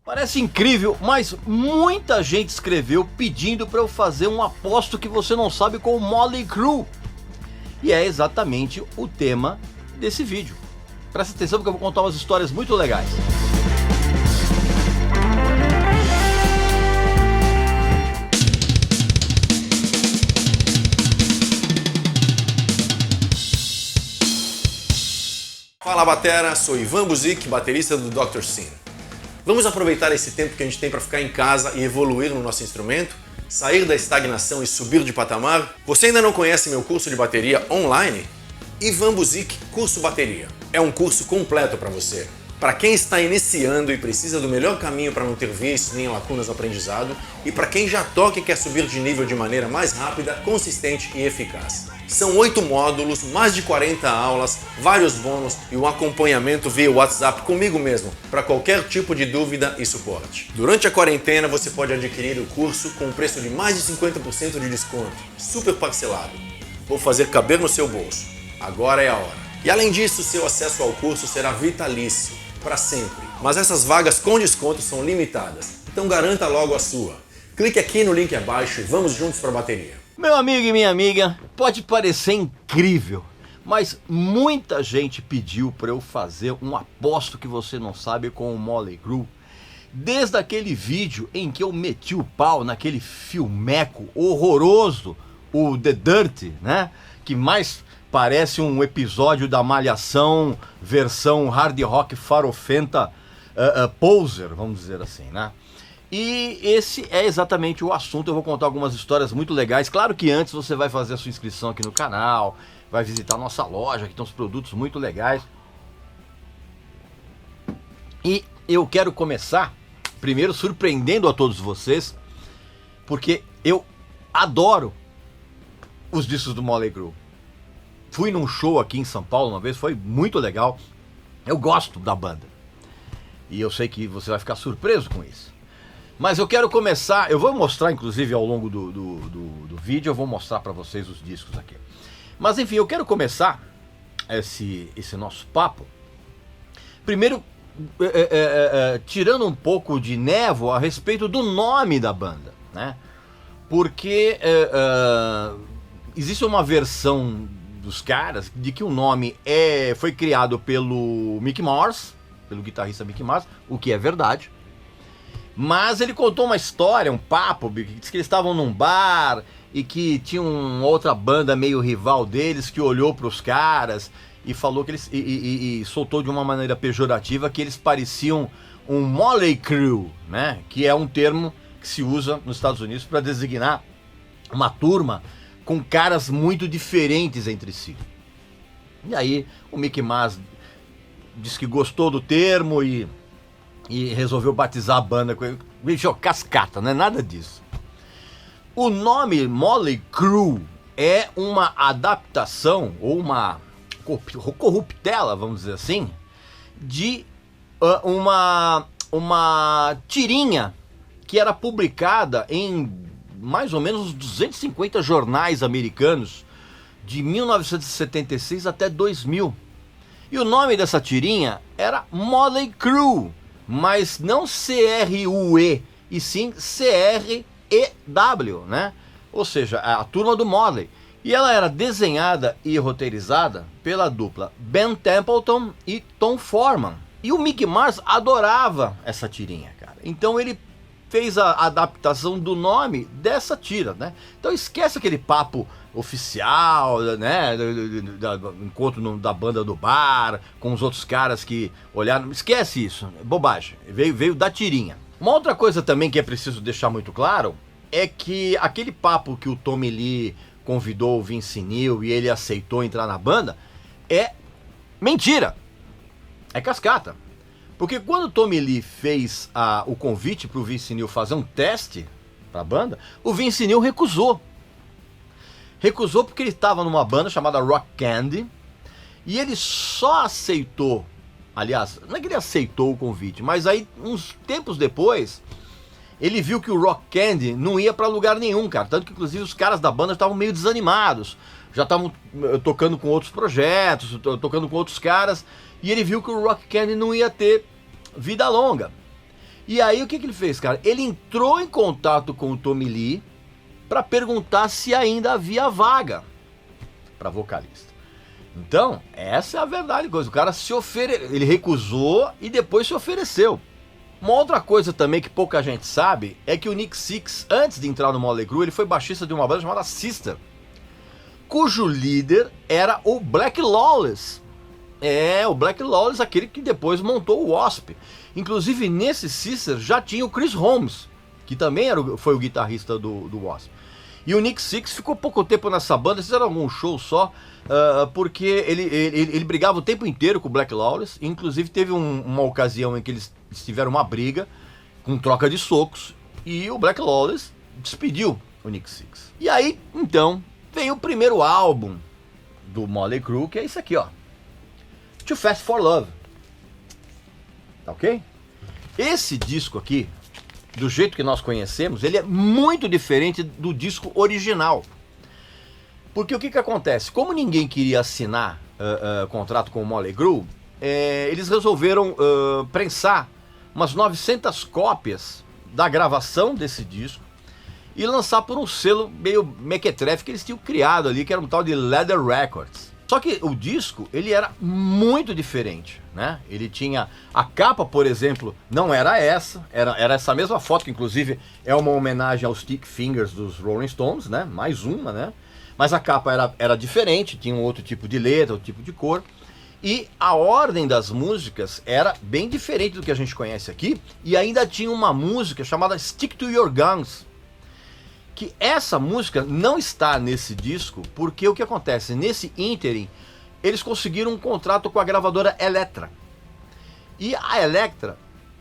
Parece incrível, mas muita gente escreveu pedindo para eu fazer um aposto que você não sabe com o Mötley Crüe. E é exatamente o tema desse vídeo. Presta atenção porque eu vou contar umas histórias muito legais. Fala batera, sou Ivan Buzik, baterista do Dr. Sin. Vamos aproveitar esse tempo que a gente tem para ficar em casa e evoluir no nosso instrumento, sair da estagnação e subir de patamar? Você ainda não conhece meu curso de bateria online? Ivan Buzik Curso Bateria. É um curso completo para você. Para quem está iniciando e precisa do melhor caminho para não ter vícios nem lacunas no aprendizado, e para quem já toca e quer subir de nível de maneira mais rápida, consistente e eficaz. São 8 módulos, mais de 40 aulas, vários bônus e um acompanhamento via WhatsApp comigo mesmo, para qualquer tipo de dúvida e suporte. Durante a quarentena você pode adquirir o curso com um preço de mais de 50% de desconto, super parcelado. Vou fazer caber no seu bolso. Agora é a hora. E além disso, seu acesso ao curso será vitalício, para sempre. Mas essas vagas com desconto são limitadas, então garanta logo a sua. Clique aqui no link abaixo e vamos juntos para a bateria. Meu amigo e minha amiga, pode parecer incrível, mas muita gente pediu para eu fazer um aposto que você não sabe com o Mötley Crüe. Desde aquele vídeo em que eu meti o pau naquele filmeco horroroso, o The Dirt, né? Que mais parece um episódio da Malhação versão hard rock farofenta poser, vamos dizer assim, né? E esse é exatamente o assunto. Eu vou contar algumas histórias muito legais. Claro que antes você vai fazer a sua inscrição aqui no canal, vai visitar a nossa loja, que tem uns produtos muito legais. E eu quero começar, primeiro, surpreendendo a todos vocês, porque eu adoro os discos do Mötley Crüe. Fui num show aqui em São Paulo uma vez, foi muito legal. Eu gosto da banda. E eu sei que você vai ficar surpreso com isso. Mas eu quero começar, eu vou mostrar inclusive ao longo do vídeo, eu vou mostrar para vocês os discos aqui. Mas enfim, eu quero começar esse nosso papo, primeiro tirando um pouco de névoa a respeito do nome da banda, né? Porque existe uma versão dos caras de que o nome foi criado pelo Mick Mars, pelo guitarrista Mick Mars, o que é verdade. Mas ele contou uma história, um papo, que disse que eles estavam num bar e que tinha uma outra banda meio rival deles que olhou para os caras e falou que eles e soltou de uma maneira pejorativa que eles pareciam um Mötley Crüe, né? Que é um termo que se usa nos Estados Unidos para designar uma turma com caras muito diferentes entre si. E aí o Mick Mars disse que gostou do termo e resolveu batizar a banda com ele. Bicho, cascata, não é nada disso. O nome Mötley Crüe é uma adaptação, ou uma corruptela, vamos dizer assim, de uma tirinha que era publicada em mais ou menos 250 jornais americanos de 1976 até 2000. E o nome dessa tirinha era Mötley Crüe, mas não C-R-U-E, e sim C-R-E-W, né? Ou seja, a turma do Mötley. E ela era desenhada e roteirizada pela dupla Ben Templeton e Tom Foreman. E o Mick Mars adorava essa tirinha, cara. Então ele fez a adaptação do nome dessa tira, né? Então esquece aquele papo oficial, né, do encontro da banda do bar, com os outros caras que olharam, esquece isso, bobagem, veio da tirinha. Uma outra coisa também que é preciso deixar muito claro, é que aquele papo que o Tommy Lee convidou o Vince Neil e ele aceitou entrar na banda, é mentira, é cascata. Porque quando o Tommy Lee fez o convite para o Vince Neil fazer um teste para a banda, o Vince Neil recusou. Recusou porque ele estava numa banda chamada Rock Candy e ele só aceitou, aliás, não é que ele aceitou o convite, mas aí uns tempos depois ele viu que o Rock Candy não ia para lugar nenhum, cara. Tanto que inclusive os caras da banda estavam meio desanimados, já estavam tocando com outros projetos, tocando com outros caras, e ele viu que o Rock Candy não ia ter vida longa. E aí o que ele fez, cara? Ele entrou em contato com o Tommy Lee para perguntar se ainda havia vaga para vocalista. Então, essa é a verdade, coisa. O cara ele recusou e depois se ofereceu. Uma outra coisa também que pouca gente sabe é que o Nick Six, antes de entrar no Motley Crue, ele foi baixista de uma banda chamada Sister, cujo líder era o Black Lawless. O Black Lawless, aquele que depois montou o Wasp. Inclusive, nesse Sister já tinha o Chris Holmes, que também foi o guitarrista do Wasp. E o Nick Six ficou pouco tempo nessa banda, fizeram algum show só, porque ele brigava o tempo inteiro com o Black Lawless. Inclusive, teve uma ocasião em que eles tiveram uma briga, com troca de socos, e o Black Lawless despediu o Nick Six. E aí, então, veio o primeiro álbum do Motley Crue, que é isso aqui, ó. Too Fast for Love. Tá ok? Esse disco aqui, do jeito que nós conhecemos, ele é muito diferente do disco original. Porque o que acontece? Como ninguém queria assinar contrato com o Motley Crue, eles resolveram prensar umas 900 cópias da gravação desse disco e lançar por um selo meio mequetrefe que eles tinham criado ali, que era um tal de Leather Records. Só que o disco, ele era muito diferente, né? Ele tinha a capa, por exemplo, não era essa, era essa mesma foto, que inclusive é uma homenagem aos Stick Fingers dos Rolling Stones, né? Mais uma, né? Mas a capa era diferente, tinha um outro tipo de letra, outro tipo de cor. E a ordem das músicas era bem diferente do que a gente conhece aqui. E ainda tinha uma música chamada Stick to Your Guns, que essa música não está nesse disco, porque o que acontece? Nesse ínterim, eles conseguiram um contrato com a gravadora Elektra. E a Elektra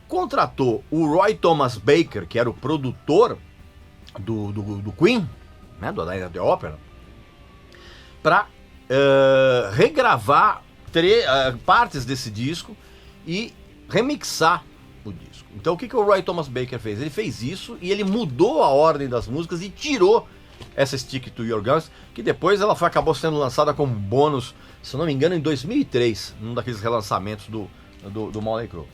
contratou o Roy Thomas Baker, que era o produtor do Queen, né, do Night at the Opera, para regravar partes desse disco e remixar o disco. Então o que o Roy Thomas Baker fez? Ele fez isso e ele mudou a ordem das músicas e tirou essa Stick to Your Guns, que depois ela acabou sendo lançada como bônus, se eu não me engano, em 2003, num daqueles relançamentos do Motley Crue.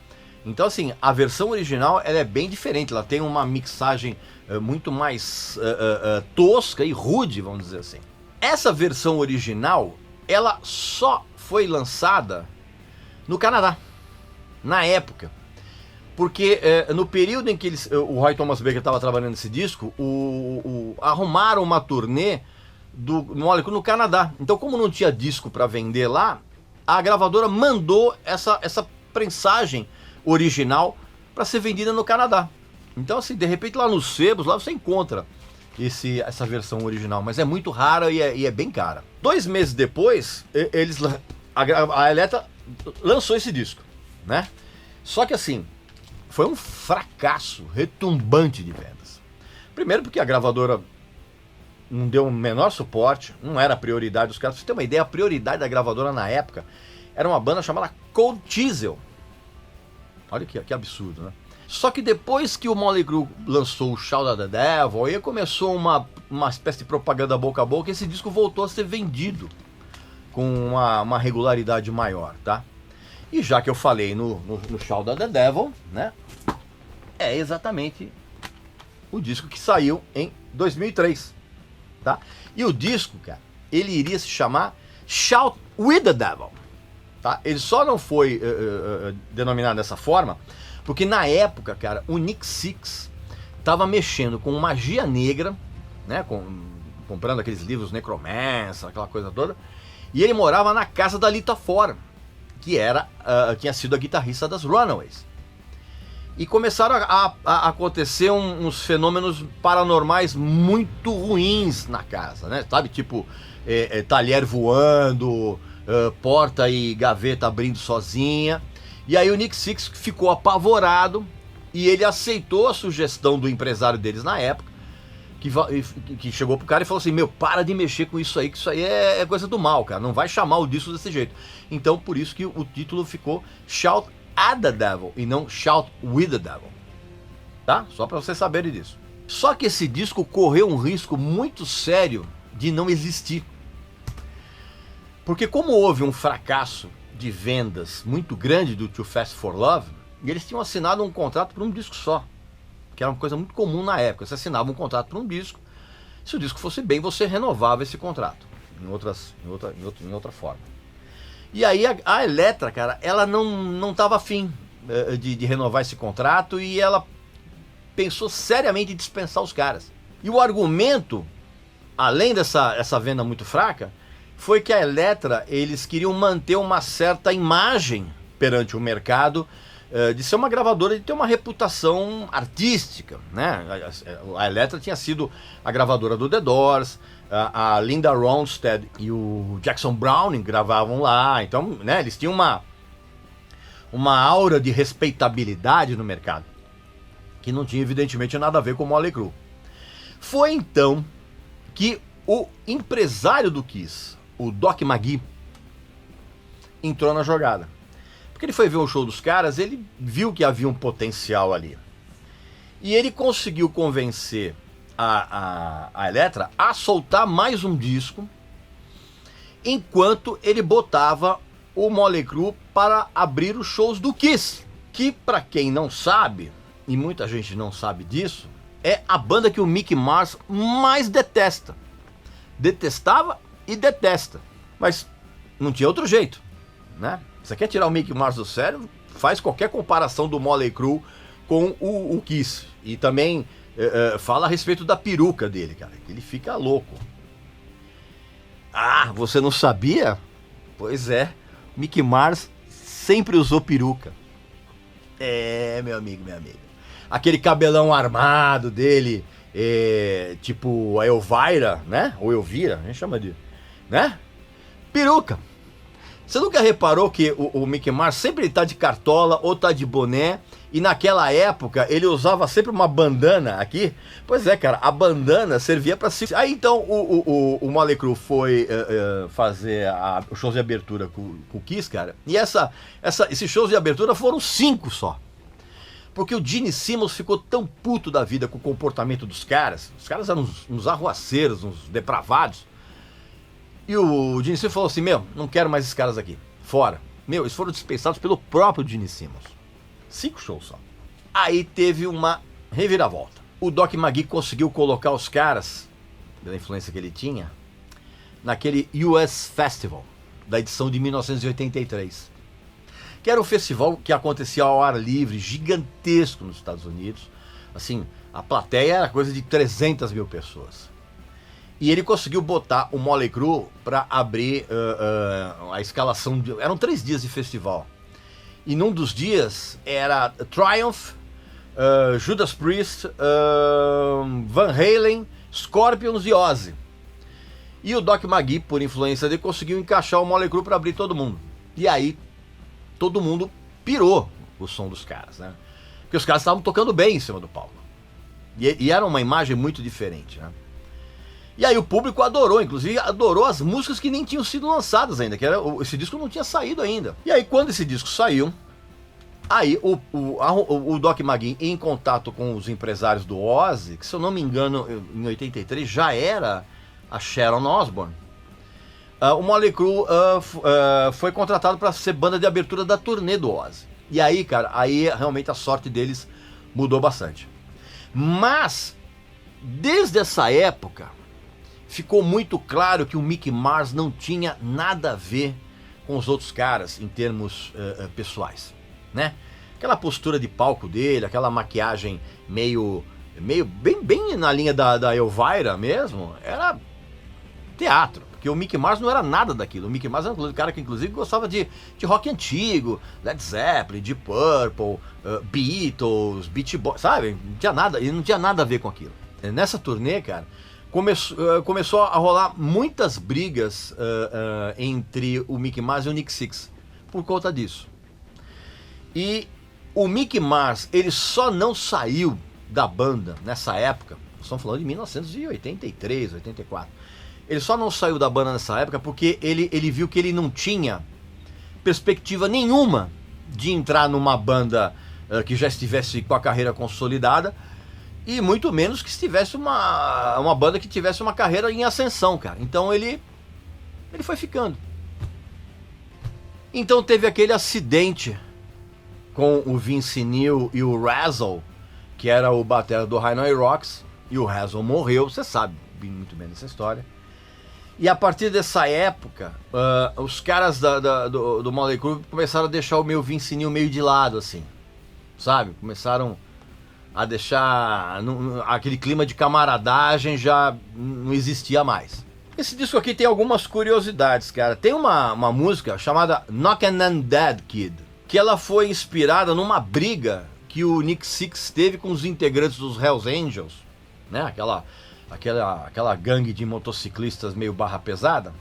Então assim, a versão original ela é bem diferente, ela tem uma mixagem muito mais tosca e rude, vamos dizer assim. Essa versão original, ela só foi lançada no Canadá, na época. Porque no período em que o Roy Thomas Baker estava trabalhando nesse disco, arrumaram uma turnê no Canadá. Então, como não tinha disco para vender lá, a gravadora mandou essa prensagem original para ser vendida no Canadá. Então, assim, de repente lá nos sebos, lá você encontra essa versão original, mas é muito rara e é bem cara. 2 meses depois, a Elektra lançou esse disco, né? Só que assim, foi um fracasso retumbante de vendas. Primeiro porque a gravadora não deu o menor suporte, não era a prioridade dos caras. Pra você ter uma ideia, a prioridade da gravadora na época era uma banda chamada Cold Chisel. Olha que absurdo, né? Só que depois que o Motley Crue lançou o Shout at the Devil, aí começou uma espécie de propaganda boca a boca, e esse disco voltou a ser vendido com uma regularidade maior, tá? E já que eu falei no Shout at the Devil, né? É exatamente o disco que saiu em 2003, tá? E o disco, cara, ele iria se chamar Shout with the Devil, tá? Ele só não foi denominado dessa forma porque na época, cara, o Nick Six tava mexendo com magia negra, né? Comprando aqueles livros Necromancer, aquela coisa toda. E ele morava na casa da Lita Ford, que tinha sido a guitarrista das Runaways. E começaram a acontecer uns fenômenos paranormais muito ruins na casa, né? Sabe, tipo talher voando, porta e gaveta abrindo sozinha. E aí o Nick Six ficou apavorado e ele aceitou a sugestão do empresário deles na época, que chegou pro cara e falou assim: meu, para de mexer com isso aí, que isso aí é coisa do mal, cara, não vai chamar o disco desse jeito. Então por isso que o título ficou Shout at the Devil e não Shout with the Devil, tá? Só para vocês saberem disso. Só que esse disco correu um risco muito sério de não existir, porque como houve um fracasso de vendas muito grande do Too Fast for Love, E eles tinham assinado um contrato por um disco só, que era uma coisa muito comum na época. Você assinava um contrato por um disco, se o disco fosse bem, você renovava esse contrato em outra forma. E aí a Elektra, cara, ela não estava afim de renovar esse contrato, e ela pensou seriamente em dispensar os caras. E o argumento, além essa venda muito fraca, foi que a Elektra, eles queriam manter uma certa imagem perante o mercado, de ser uma gravadora, de ter uma reputação artística, né? A Elektra tinha sido a gravadora do The Doors, a Linda Ronstadt e o Jackson Browning gravavam lá, então, né, eles tinham uma aura de respeitabilidade no mercado, que não tinha evidentemente nada a ver com o Motley Crue. Foi então que o empresário do Kiss, o Doc McGhee, entrou na jogada. Porque ele foi ver o show dos caras, ele viu que havia um potencial ali. E ele conseguiu convencer a Elektra a soltar mais um disco, enquanto ele botava o Motley Crue para abrir os shows do Kiss, que, para quem não sabe, e muita gente não sabe disso, é a banda que o Mick Mars mais detesta. Detestava e detesta, mas não tinha outro jeito, né? Você quer tirar o Mick Mars do sério? Faz qualquer comparação do Motley Crue com o Kiss. E também fala a respeito da peruca dele, cara, que ele fica louco. Ah, você não sabia? Pois é, o Mick Mars sempre usou peruca. É, meu amigo, minha amiga. Aquele cabelão armado dele, tipo a Elvira, né? Ou Elvira, a gente chama de, né? Peruca. Você nunca reparou que o Mick Mars sempre tá de cartola ou tá de boné, e naquela época ele usava sempre uma bandana aqui? Pois é, cara, a bandana servia pra se... Aí então o Motley Crue foi fazer os shows de abertura com o Kiss, cara, e esses shows de abertura foram 5 só. Porque o Gene Simmons ficou tão puto da vida com o comportamento dos caras. Os caras eram uns arruaceiros, uns depravados. E o Gene Simmons falou assim, não quero mais esses caras aqui, fora. Eles foram dispensados pelo próprio Gene Simmons. 5 shows só. Aí teve uma reviravolta. O Doc McGhee conseguiu colocar os caras, pela influência que ele tinha, naquele US Festival, da edição de 1983. Que era um festival que acontecia ao ar livre, gigantesco nos Estados Unidos. Assim, a plateia era coisa de 300 mil pessoas. E ele conseguiu botar o Motley Crue para abrir a escalação. Eram 3 dias de festival. E num dos dias era Triumph, Judas Priest, Van Halen, Scorpions e Ozzy. E o Doc McGhee, por influência dele, conseguiu encaixar o Motley Crue para abrir todo mundo. E aí todo mundo pirou o som dos caras, né? Porque os caras estavam tocando bem em cima do palco. E era uma imagem muito diferente, né? E aí o público adorou, inclusive adorou as músicas que nem tinham sido lançadas ainda, esse disco não tinha saído ainda. E aí quando esse disco saiu, aí o Doc McGhee, em contato com os empresários do Ozzy, que se eu não me engano em 83 já era a Sharon Osbourne, o Motley Crue foi contratado para ser banda de abertura da turnê do Ozzy. E aí, cara, aí realmente a sorte deles mudou bastante. Mas, desde essa época, ficou muito claro que o Mick Mars não tinha nada a ver com os outros caras em termos pessoais, né? Aquela postura de palco dele, aquela maquiagem meio bem na linha da Elvira mesmo, era teatro. Porque o Mick Mars não era nada daquilo. O Mick Mars era um cara que inclusive gostava de rock antigo, Led Zeppelin, Deep Purple, Beatles, Beach Boys, sabe? Não tinha nada, ele não tinha nada a ver com aquilo. Nessa turnê, cara, começou a rolar muitas brigas entre o Mick Mars e o Nick Sixx por conta disso. E o Mick Mars, ele só não saiu da banda nessa época, estamos falando de 1983, 84. Ele só não saiu da banda nessa época porque ele viu que ele não tinha perspectiva nenhuma de entrar numa banda que já estivesse com a carreira consolidada, e muito menos que estivesse uma banda que tivesse uma carreira em ascensão, cara. Então ele foi ficando. Então teve aquele acidente com o Vince Neil e o Razzle, que era o batera do Hanoi Rocks, e o Razzle morreu, você sabe muito bem dessa história. E a partir dessa época, os caras do Motley Crue começaram a deixar o meu Vince Neil meio de lado, assim, sabe? Começaram a deixar aquele clima de camaradagem, já não existia mais. Esse disco aqui tem algumas curiosidades, cara. Tem uma música chamada Knockin' on Dead Kid, que ela foi inspirada numa briga que o Nick Six teve com os integrantes dos Hells Angels, né? Aquela gangue de motociclistas meio barra pesada.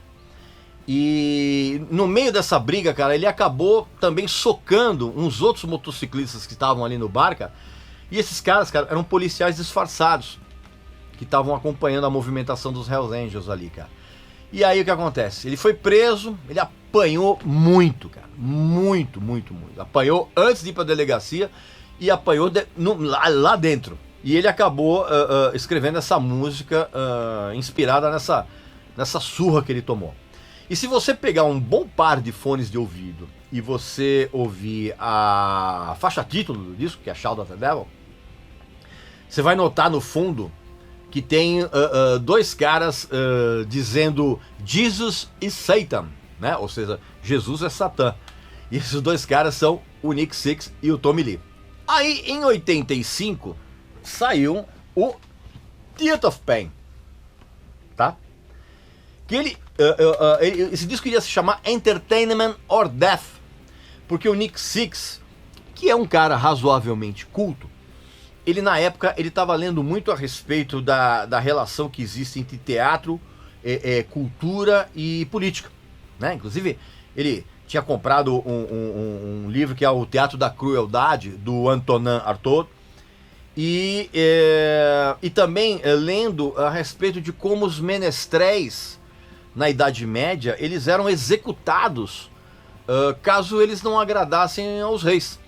E no meio dessa briga, cara, ele acabou também socando uns outros motociclistas que estavam ali no bar, cara. E esses caras, cara, eram policiais disfarçados que estavam acompanhando a movimentação dos Hells Angels ali, cara. E aí o que acontece? Ele foi preso, ele apanhou muito, cara. Muito. Apanhou antes de ir pra delegacia e apanhou lá dentro. E ele acabou escrevendo essa música inspirada nessa surra que ele tomou. E se você pegar um bom par de fones de ouvido e você ouvir a faixa título do disco, que é Shout at the Devil, você vai notar no fundo que tem dois caras dizendo Jesus is Satan, né? Ou seja, Jesus é Satã. E esses dois caras são o Nick Six e o Tommy Lee. Aí, em 85, saiu o Theatre of Pain, tá? Que esse disco iria se chamar Entertainment or Death, porque o Nick Six, que é um cara razoavelmente culto, ele na época ele estava lendo muito a respeito da relação que existe entre teatro, cultura e política, né? Inclusive ele tinha comprado um livro que é o Teatro da Crueldade, do Antonin Artaud, e também lendo a respeito de como os menestréis na Idade Média eles eram executados caso eles não agradassem aos reis.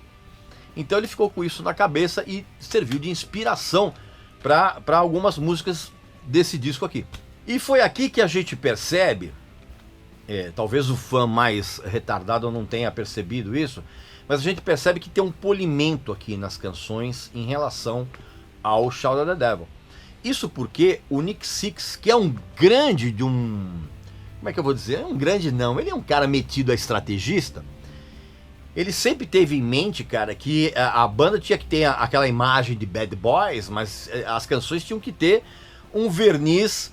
Então ele ficou com isso na cabeça e serviu de inspiração para algumas músicas desse disco aqui. E foi aqui que a gente percebe, talvez o fã mais retardado não tenha percebido isso, mas a gente percebe que tem um polimento aqui nas canções em relação ao Shout at the Devil. Isso porque o Nick Six, que é um grande como é que eu vou dizer? Um grande não, ele é um cara metido a estrategista. Ele sempre teve em mente, cara, que a banda tinha que ter aquela imagem de bad boys, mas as canções tinham que ter um verniz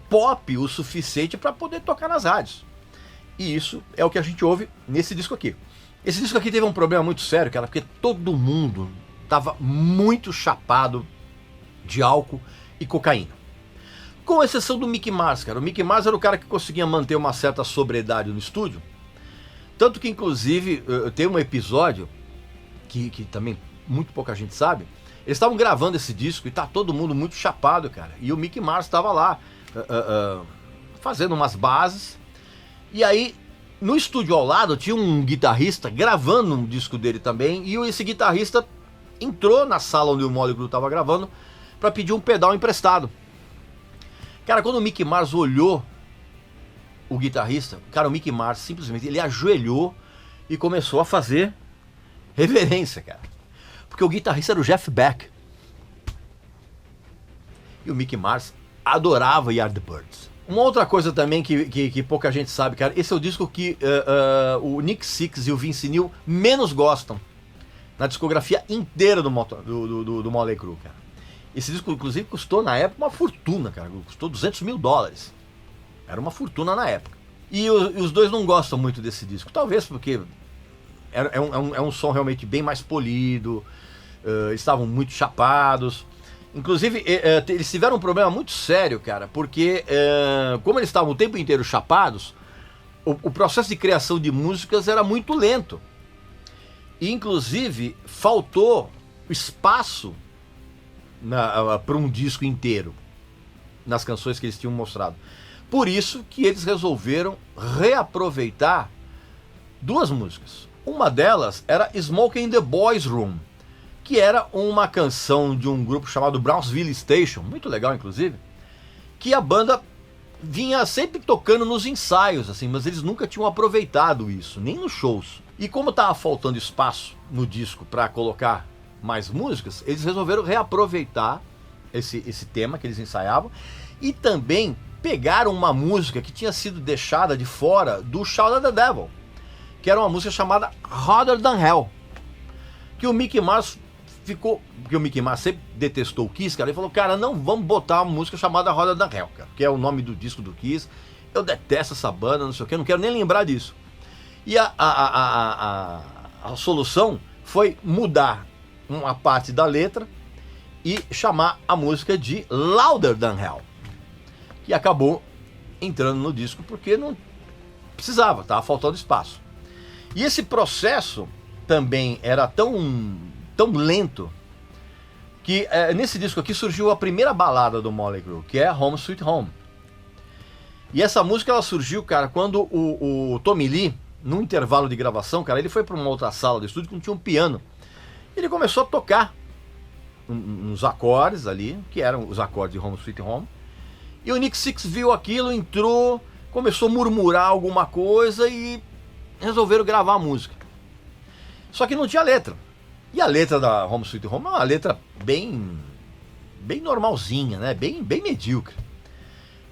pop o suficiente para poder tocar nas rádios. E isso é o que a gente ouve nesse disco aqui. Esse disco aqui teve um problema muito sério, cara, porque todo mundo tava muito chapado de álcool e cocaína. Com exceção do Mick Mars, cara. O Mick Mars era o cara que conseguia manter uma certa sobriedade no estúdio. Tanto que, inclusive, tem um episódio que também muito pouca gente sabe. Eles estavam gravando esse disco e tá todo mundo muito chapado, cara. E o Mick Mars estava lá fazendo umas bases. E aí, no estúdio ao lado, tinha um guitarrista gravando um disco dele também. E esse guitarrista entrou na sala onde o Motley Crue estava gravando para pedir um pedal emprestado. Cara, quando o Mick Mars olhou o guitarrista, cara, o Mick Mars simplesmente ele ajoelhou e começou a fazer reverência, cara. Porque o guitarrista era o Jeff Beck. E o Mick Mars adorava Yardbirds. Uma outra coisa também que pouca gente sabe, cara, esse é o disco que o Nick Six e o Vince Neil menos gostam na discografia inteira do Motley Crue, cara. Esse disco, inclusive, custou na época uma fortuna, cara. Custou $200 mil. Era uma fortuna na época. E os dois não gostam muito desse disco. Talvez porque é um som realmente bem mais polido. Eles estavam muito chapados. Inclusive, eles tiveram um problema muito sério, cara. Porque como eles estavam o tempo inteiro chapados, o processo de criação de músicas era muito lento. E, inclusive, faltou espaço para um disco inteiro nas canções que eles tinham mostrado. Por isso que eles resolveram reaproveitar duas músicas. Uma delas era Smoking in the Boys Room, que era uma canção de um grupo chamado Brownsville Station, muito legal inclusive, que a banda vinha sempre tocando nos ensaios, assim, mas eles nunca tinham aproveitado isso, nem nos shows. E como estava faltando espaço no disco para colocar mais músicas, eles resolveram reaproveitar esse tema que eles ensaiavam e também pegaram uma música que tinha sido deixada de fora do Shout at the Devil, que era uma música chamada Hotter Than Hell, que o Mickey Mars sempre detestou o Kiss, cara, ele falou, cara, não vamos botar uma música chamada Hotter Than Hell, cara, que é o nome do disco do Kiss, eu detesto essa banda, não sei o que, não quero nem lembrar disso. E a solução foi mudar uma parte da letra e chamar a música de Louder Than Hell, que acabou entrando no disco porque não precisava, estava faltando espaço. E esse processo também era tão lento que nesse disco aqui surgiu a primeira balada do Motley Crue, que é Home Sweet Home. E essa música ela surgiu, cara, quando o Tommy Lee, num intervalo de gravação, cara, ele foi para uma outra sala do estúdio que não tinha um piano. Ele começou a tocar uns acordes ali, que eram os acordes de Home Sweet Home. E o Nick Six viu aquilo, entrou, começou a murmurar alguma coisa e resolveram gravar a música. Só que não tinha letra. E a letra da Home Sweet Home é uma letra bem normalzinha, né? Bem medíocre.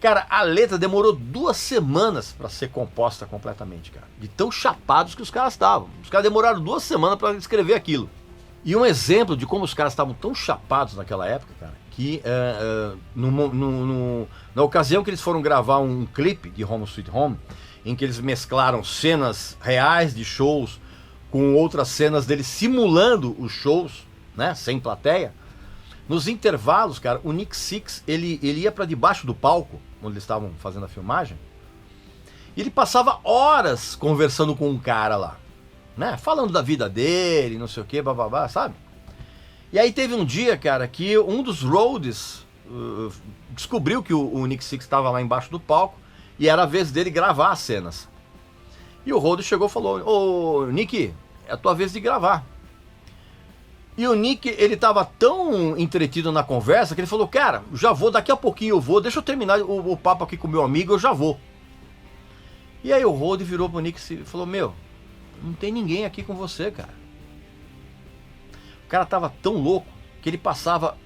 Cara, a letra demorou 2 semanas para ser composta completamente, cara. De tão chapados que os caras estavam. Os caras demoraram 2 semanas para escrever aquilo. E um exemplo de como os caras estavam tão chapados naquela época, cara, que na ocasião que eles foram gravar um clipe de Home Sweet Home, em que eles mesclaram cenas reais de shows com outras cenas deles simulando os shows, né, sem plateia, nos intervalos, cara, o Nick Six, ele ia para debaixo do palco, onde eles estavam fazendo a filmagem, e ele passava horas conversando com um cara lá, né, falando da vida dele, não sei o que, bababá, sabe? E aí teve um dia, cara, que um dos roadies descobriu que o Nick Six estava lá embaixo do palco e era a vez dele gravar as cenas. E o roadie chegou e falou, ô Nick, é a tua vez de gravar. E o Nick, ele tava tão entretido na conversa que ele falou, cara, já vou, daqui a pouquinho eu vou, deixa eu terminar o papo aqui com o meu amigo, eu já vou. E aí o roadie virou pro Nick e falou, meu, não tem ninguém aqui com você, cara. O cara tava tão louco que ele passava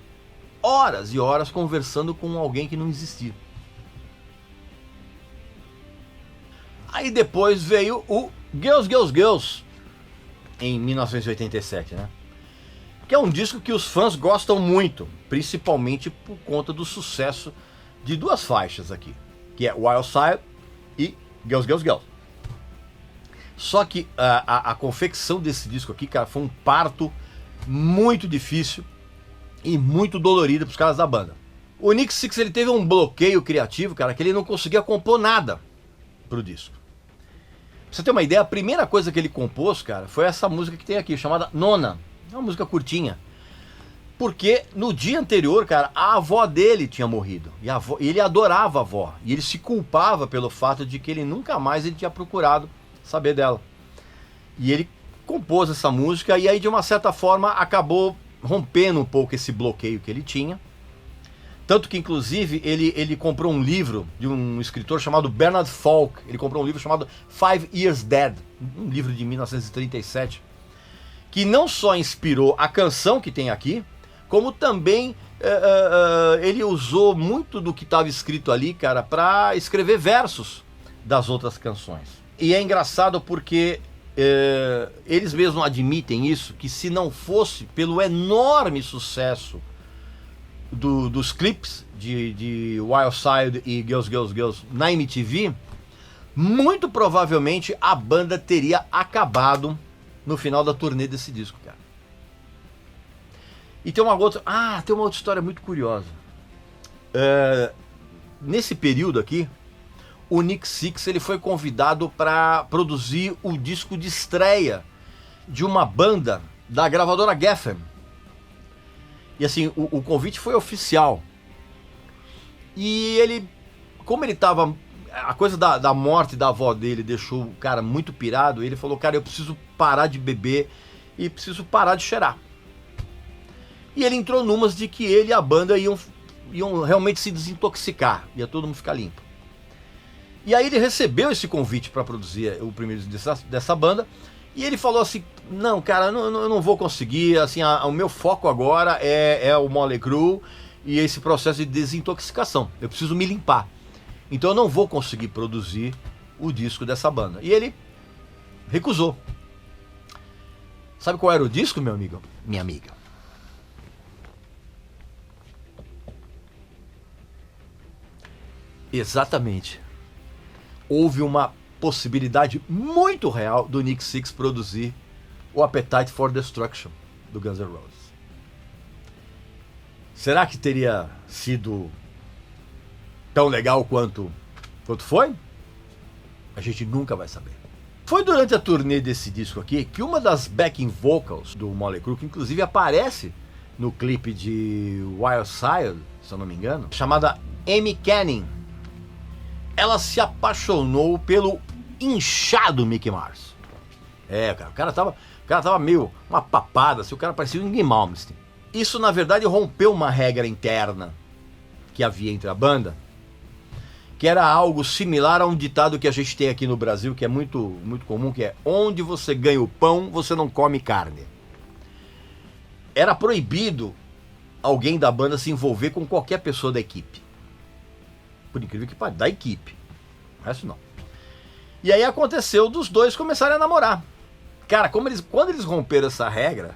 horas e horas conversando com alguém que não existia. Aí depois veio o Girls, Girls, Girls, em 1987, né? Que é um disco que os fãs gostam muito, principalmente por conta do sucesso de 2 faixas aqui, que é Wild Side e Girls, Girls, Girls. Só que a confecção desse disco aqui, cara, foi um parto muito difícil e muito dolorido para os caras da banda. O Nick Six, ele teve um bloqueio criativo, cara, que ele não conseguia compor nada pro disco. Pra você ter uma ideia, a primeira coisa que ele compôs, cara, foi essa música que tem aqui, chamada Nona. É uma música curtinha. Porque no dia anterior, cara, a avó dele tinha morrido. E ele adorava a avó. E ele se culpava pelo fato de que ele nunca mais tinha procurado saber dela. E ele compôs essa música e aí de uma certa forma acabou rompendo um pouco esse bloqueio que ele tinha. Tanto que inclusive ele comprou um livro de um escritor chamado Bernard Falk. Ele comprou um livro chamado 5 Years Dead, um livro de 1937, que não só inspirou a canção que tem aqui, como também ele usou muito do que estava escrito ali, cara, para escrever versos das outras canções. E é engraçado porque eles mesmos admitem isso, que se não fosse pelo enorme sucesso dos clipes de Wild Side e Girls, Girls, Girls na MTV, muito provavelmente a banda teria acabado no final da turnê desse disco, cara. E tem uma outra história muito curiosa. Nesse período aqui, o Nick Six, ele foi convidado para produzir o disco de estreia de uma banda da gravadora Geffen. E assim, o convite foi oficial. E ele, como ele tava... A coisa da morte da avó dele deixou o cara muito pirado. Ele falou, cara, eu preciso parar de beber e preciso parar de cheirar. E ele entrou numas de que ele e a banda iam realmente se desintoxicar. Ia todo mundo ficar limpo. E aí ele recebeu esse convite para produzir o primeiro disco dessa banda. E ele falou assim, não, cara, eu não vou conseguir, assim, o meu foco agora é o Mötley Crüe e esse processo de desintoxicação. Eu preciso me limpar. Então eu não vou conseguir produzir o disco dessa banda. E ele recusou. Sabe qual era o disco, meu amigo? Minha amiga. Exatamente. Houve uma possibilidade muito real do Nikki Sixx produzir o Appetite for Destruction do Guns N' Roses. Será que teria sido tão legal quanto foi? A gente nunca vai saber. Foi durante a turnê desse disco aqui que uma das backing vocals do Mötley Crüe, que inclusive aparece no clipe de Wild Side, se eu não me engano, chamada Amy Canning, ela se apaixonou pelo inchado Mick Mars. Cara, o cara tava meio uma papada, assim, o cara parecia um Ingrid Malmsteen. Isso, na verdade, rompeu uma regra interna que havia entre a banda, que era algo similar a um ditado que a gente tem aqui no Brasil, que é muito, muito comum, que é: onde você ganha o pão, você não come carne. Era proibido alguém da banda se envolver com qualquer pessoa da equipe. Por incrível que pareça, da equipe. O resto não. E aí aconteceu dos dois começarem a namorar. Cara, quando eles romperam essa regra,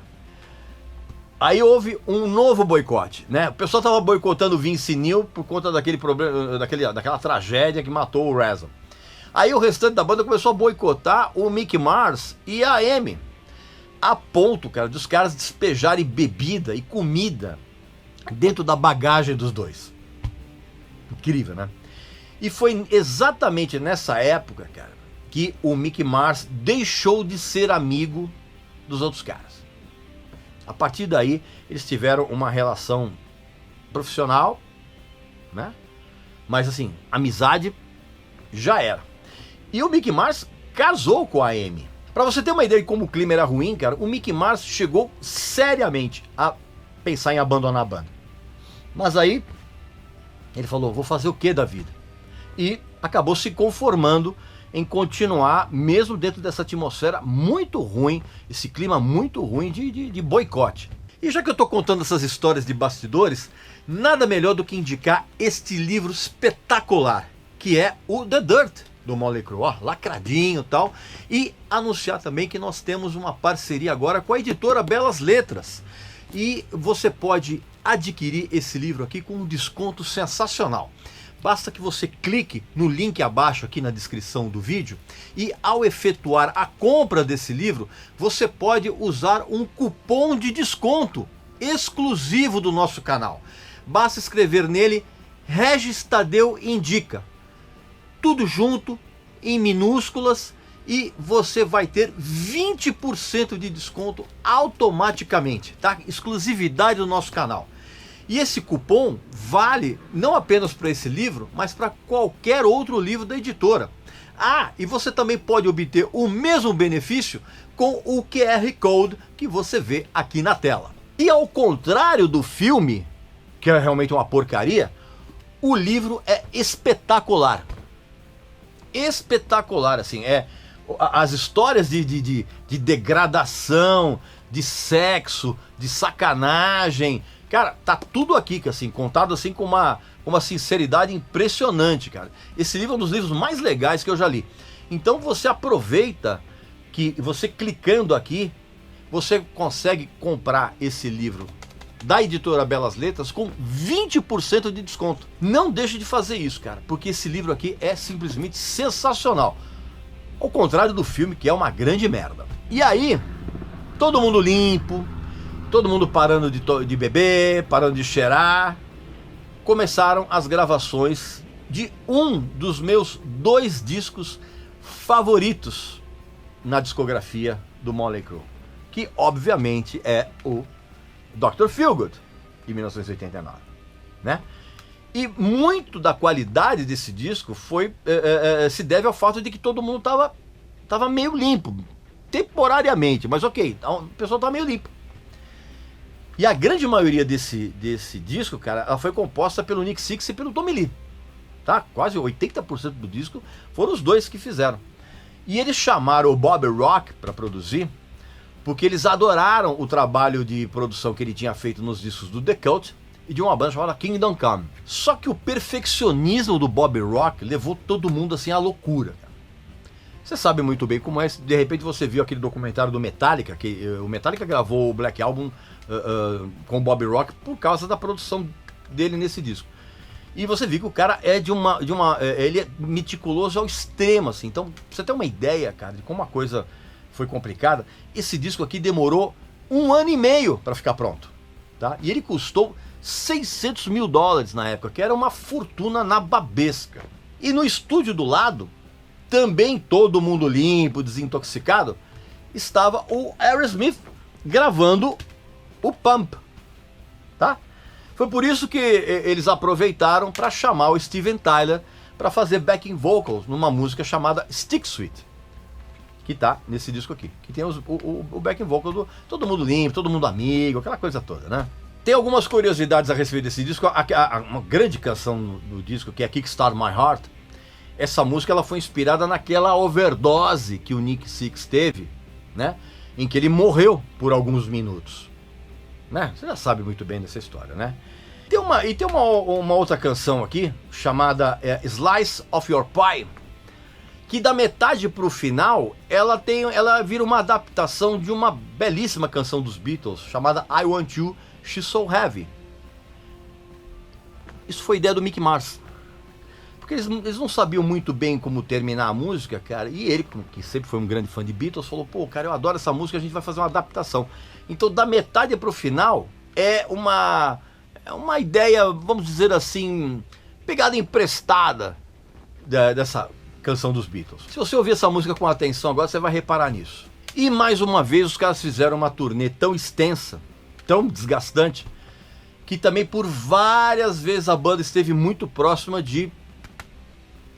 aí houve um novo boicote, né? O pessoal tava boicotando o Vince Neil por conta daquele problema, daquela tragédia que matou o Razor. Aí o restante da banda começou a boicotar o Mick Mars e a Amy, a ponto, cara, dos caras despejarem bebida e comida dentro da bagagem dos dois. Incrível, né? E foi exatamente nessa época, cara, que o Mick Mars deixou de ser amigo dos outros caras. A partir daí, eles tiveram uma relação profissional, né? Mas assim, amizade já era. E o Mick Mars casou com a Amy. Pra você ter uma ideia de como o clima era ruim, cara, o Mick Mars chegou seriamente a pensar em abandonar a banda. Mas aí, ele falou, vou fazer o que da vida? E acabou se conformando em continuar, mesmo dentro dessa atmosfera muito ruim, esse clima muito ruim de boicote. E já que eu estou contando essas histórias de bastidores, nada melhor do que indicar este livro espetacular, que é o The Dirt, do Mötley Crüe, ó, lacradinho e tal, e anunciar também que nós temos uma parceria agora com a editora Belas Letras, e você pode adquirir esse livro aqui com um desconto sensacional. Basta que você clique no link abaixo aqui na descrição do vídeo e ao efetuar a compra desse livro, você pode usar um cupom de desconto exclusivo do nosso canal. Basta escrever nele Regis Tadeu Indica. Tudo junto, em minúsculas, e você vai ter 20% de desconto automaticamente, tá? Exclusividade do nosso canal. E esse cupom vale não apenas para esse livro, mas para qualquer outro livro da editora. Ah, e você também pode obter o mesmo benefício com o QR Code que você vê aqui na tela. E ao contrário do filme, que é realmente uma porcaria, o livro é espetacular. Espetacular, assim, as histórias de degradação, de sexo, de sacanagem. Cara, tá tudo aqui, assim, contado assim com uma sinceridade impressionante, cara. Esse livro é um dos livros mais legais que eu já li. Então você aproveita que você clicando aqui, você consegue comprar esse livro da editora Belas Letras com 20% de desconto. Não deixe de fazer isso, cara, porque esse livro aqui é simplesmente sensacional. Ao contrário do filme, que é uma grande merda. E aí, todo mundo limpo, todo mundo parando de beber, parando de cheirar, começaram as gravações de um dos meus 2 discos favoritos na discografia do Mötley Crüe, que obviamente é o Dr. Feelgood, de 1989, né? E muito da qualidade desse disco se deve ao fato de que todo mundo tava meio limpo, temporariamente, mas ok, o pessoal tava meio limpo. E a grande maioria desse disco, cara, ela foi composta pelo Nikki Sixx e pelo Tommy Lee, tá? Quase 80% do disco foram os dois que fizeram. E eles chamaram o Bobby Rock para produzir, porque eles adoraram o trabalho de produção que ele tinha feito nos discos do The Cult e de uma banda chamada Kingdom Come. Só que o perfeccionismo do Bobby Rock levou todo mundo assim à loucura. Você sabe muito bem como é. De repente você viu aquele documentário do Metallica, que o Metallica gravou o Black Album com o Bobby Rock por causa da produção dele nesse disco. E você viu que o cara é ele é meticuloso ao extremo, assim. Então, pra você ter uma ideia, cara, de como a coisa foi complicada, esse disco aqui demorou 1 ano e meio para ficar pronto, tá? E ele custou $600 mil na época, que era uma fortuna nababesca. E no estúdio do lado, também todo mundo limpo, desintoxicado, estava o Aerosmith gravando o Pump, tá? Foi por isso que eles aproveitaram para chamar o Steven Tyler para fazer backing vocals numa música chamada Stick Sweet, que tá nesse disco aqui, que tem o backing vocal do todo mundo limpo, todo mundo amigo, aquela coisa toda, né? Tem algumas curiosidades a respeito desse disco. Uma grande canção do disco, que é Kickstart My Heart, essa música ela foi inspirada naquela overdose que o Nick Sixx teve, né? Em que ele morreu por alguns minutos, né? Você já sabe muito bem dessa história, né? Tem uma outra canção aqui, chamada Slice of Your Pie, que da metade pro final, ela vira uma adaptação de uma belíssima canção dos Beatles, chamada I Want You, She's So Heavy. Isso foi ideia do Mick Mars. Porque eles não sabiam muito bem como terminar a música, cara, e ele, que sempre foi um grande fã de Beatles, falou, pô, cara, eu adoro essa música, a gente vai fazer uma adaptação. Então, da metade pro final, é uma ideia, vamos dizer assim, pegada emprestada dessa canção dos Beatles. Se você ouvir essa música com atenção agora, você vai reparar nisso. E mais uma vez, os caras fizeram uma turnê tão extensa, tão desgastante, que também por várias vezes a banda esteve muito próxima de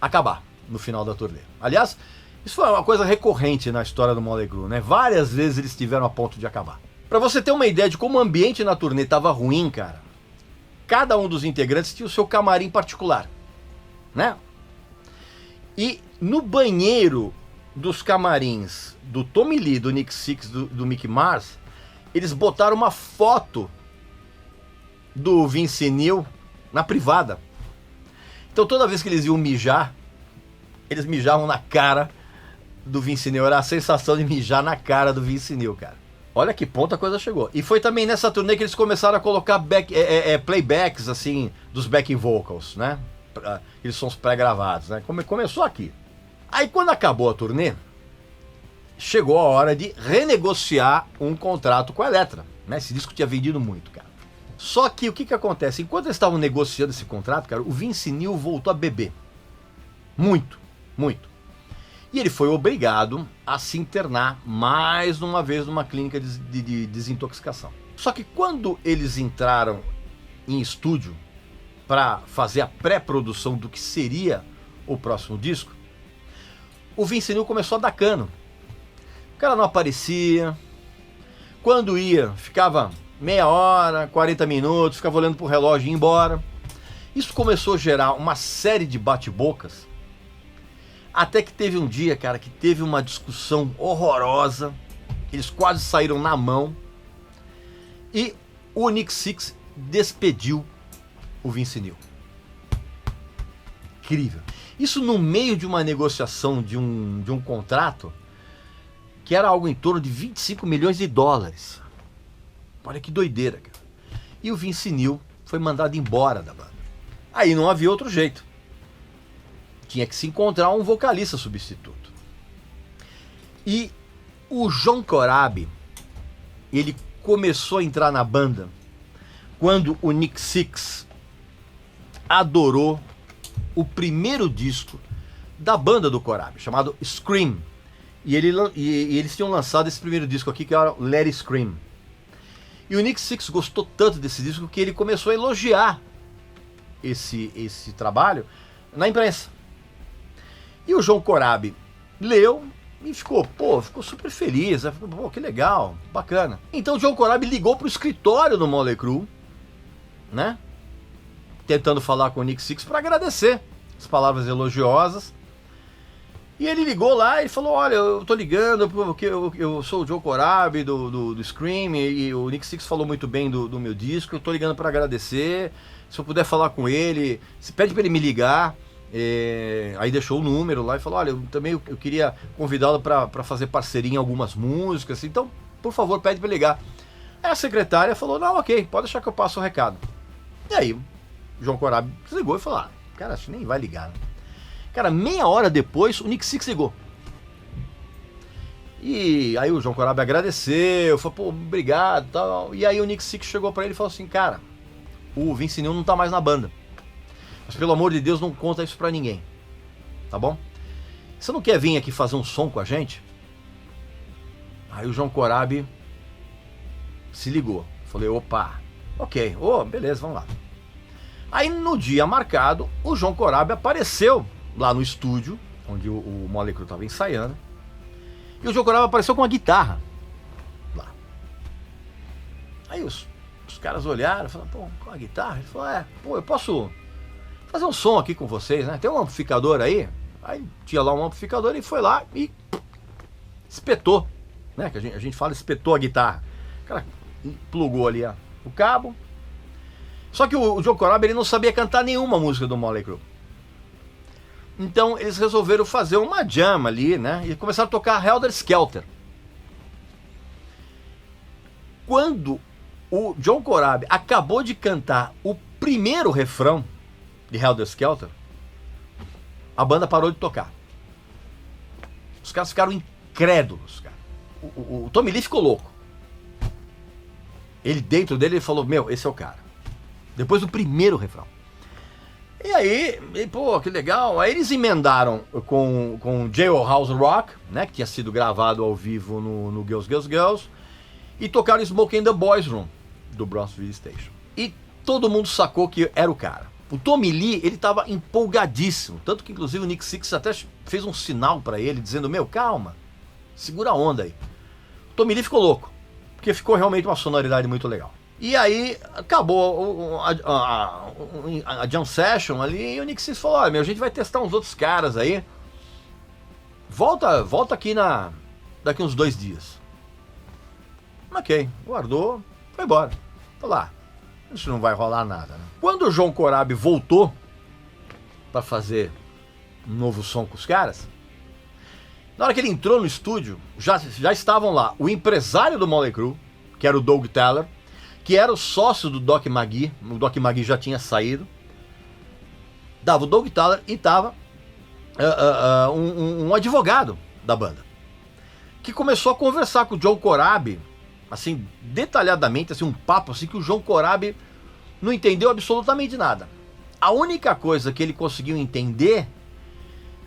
acabar no final da turnê. Aliás, isso foi uma coisa recorrente na história do Motley Crue, né? Várias vezes eles estiveram a ponto de acabar. Pra você ter uma ideia de como o ambiente na turnê tava ruim, cara, cada um dos integrantes tinha o seu camarim particular, né? E no banheiro dos camarins do Tommy Lee, do Nick Sixx, do Mick Mars, eles botaram uma foto do Vince Neil na privada. Então toda vez que eles iam mijar, eles mijavam na cara do Vince Neil. Era a sensação de mijar na cara do Vince Neil, cara. Olha que ponto a coisa chegou. E foi também nessa turnê que eles começaram a colocar playbacks, assim, dos backing vocals, né? Aqueles sons pré-gravados, né? Começou aqui. Aí quando acabou a turnê, chegou a hora de renegociar um contrato com a Elektra, né? Esse disco tinha vendido muito, cara. Só que o que acontece? Enquanto eles estavam negociando esse contrato, cara, o Vince Neil voltou a beber. Muito, muito. E ele foi obrigado a se internar mais uma vez numa clínica de desintoxicação. Só que quando eles entraram em estúdio para fazer a pré-produção do que seria o próximo disco, o Vince Neil começou a dar cano. O cara não aparecia. Quando ia, ficava meia hora, 40 minutos, ficava olhando pro relógio e ia embora. Isso começou a gerar uma série de bate-bocas, até que teve um dia, cara, que teve uma discussão horrorosa, eles quase saíram na mão, e o Nick Sixx despediu o Vince Neil. Incrível. Isso no meio de uma negociação de um contrato que era algo em torno de $25 milhões. Olha que doideira, cara. E o Vince Neil foi mandado embora da banda. Aí não havia outro jeito. Tinha que se encontrar um vocalista substituto. E o John Corabi, ele começou a entrar na banda quando o Nick Sixx adorou o primeiro disco da banda do Corabi, chamado Scream. E eles tinham lançado esse primeiro disco aqui, que era Let It Scream. E o Nick Sixx gostou tanto desse disco que ele começou a elogiar esse trabalho na imprensa. E o John Corabi leu e ficou super feliz, né? Pô, que legal, bacana. Então o John Corabi ligou pro escritório do Motley Crue, né? Tentando falar com o Nick Sixx para agradecer as palavras elogiosas. E ele ligou lá e falou, olha, eu tô ligando porque eu sou o Joe Corabi do Scream e o Nick Six falou muito bem do meu disco, eu tô ligando para agradecer, se eu puder falar com ele, se pede para ele me ligar. Aí deixou o número lá e falou, olha, eu queria convidá-lo para fazer parceria em algumas músicas, então, por favor, pede para ligar. Aí a secretária falou, não, ok, pode deixar que eu passo o recado. E aí o João Corabi desligou e falou, cara, acho que nem vai ligar, né? Cara, meia hora depois, o Nick Six ligou. E aí o João Corabi agradeceu, falou, pô, obrigado e tal. E aí o Nick Six chegou pra ele e falou assim, cara, o Vince Neil não tá mais na banda. Mas pelo amor de Deus, não conta isso pra ninguém. Tá bom? Você não quer vir aqui fazer um som com a gente? Aí o João Corabi se ligou. Falei, opa, ok, beleza, vamos lá. Aí no dia marcado, o João Corabi apareceu lá no estúdio, onde o Motley Crue estava ensaiando. E o João Corabi apareceu com uma guitarra lá. Aí os caras olharam e falaram, pô, com a guitarra? Ele falou, eu posso fazer um som aqui com vocês, né? Tem um amplificador aí? Aí tinha lá um amplificador e foi lá e espetou, né? Que a gente fala espetou a guitarra. O cara plugou ali o cabo. Só que o Joe Corabi ele não sabia cantar nenhuma música do Motley Crue. Então eles resolveram fazer uma jam ali, né? E começaram a tocar Helter Skelter. Quando o Joe Corabi acabou de cantar o primeiro refrão de Helter Skelter, a banda parou de tocar. Os caras ficaram incrédulos, cara. O Tommy Lee ficou louco. Ele dentro dele ele falou, esse é o cara. Depois do primeiro refrão. E aí, pô, que legal. Aí eles emendaram com Jailhouse Rock, né, que tinha sido gravado ao vivo no Girls, Girls, Girls, e tocaram Smoke in the Boys Room, do Bronx Station. E todo mundo sacou que era o cara. O Tommy Lee, ele tava empolgadíssimo, tanto que inclusive o Nick Six até fez um sinal pra ele, dizendo, calma, segura a onda aí. O Tommy Lee ficou louco, porque ficou realmente uma sonoridade muito legal. E aí acabou a jam session ali e o Nick Six falou, a gente vai testar uns outros caras aí. Volta aqui daqui uns 2 dias. Ok, guardou, foi embora. Falou, isso não vai rolar nada, né? Quando o João Corabi voltou para fazer um novo som com os caras, na hora que ele entrou no estúdio, já estavam lá o empresário do Motley Crue, que era o Doug Taylor, que era o sócio do Doc McGhee. O Doc McGhee já tinha saído. Dava o Doug Taylor e tava um advogado da banda, que começou a conversar com o Joe Corabi, assim, detalhadamente, assim, um papo assim que o João Corabi não entendeu absolutamente nada. A única coisa que ele conseguiu entender